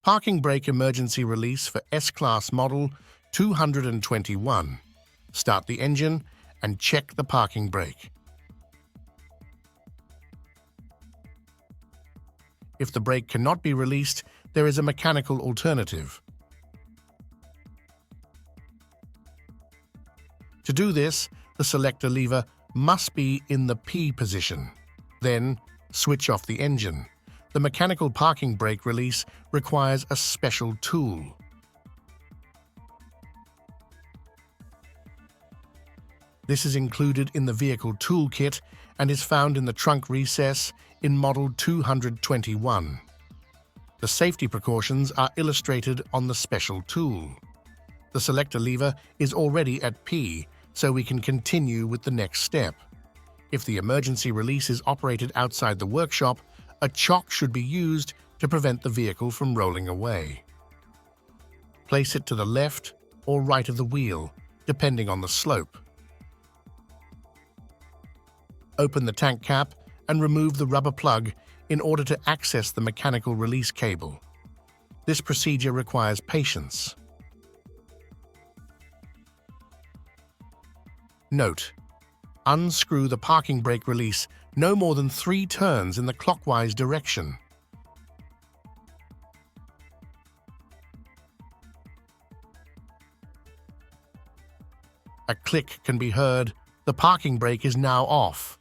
Parking brake emergency release for S-Class model 221. Start the engine and check the parking brake. If the brake cannot be released, there is a mechanical alternative. To do this, the selector lever must be in the P position. Then, switch off the engine. The mechanical parking brake release requires a special tool. This is included in the vehicle toolkit and is found in the trunk recess in model 221. The safety precautions are illustrated on the special tool. The selector lever is already at P, so we can continue with the next step. If the emergency release is operated outside the workshop, a chock should be used to prevent the vehicle from rolling away. Place it to the left or right of the wheel, depending on the slope. Open the tank cap and remove the rubber plug in order to access the mechanical release cable. This procedure requires patience. Note: unscrew the parking brake release no more than 3 turns in the clockwise direction. A click can be heard. The parking brake is now off.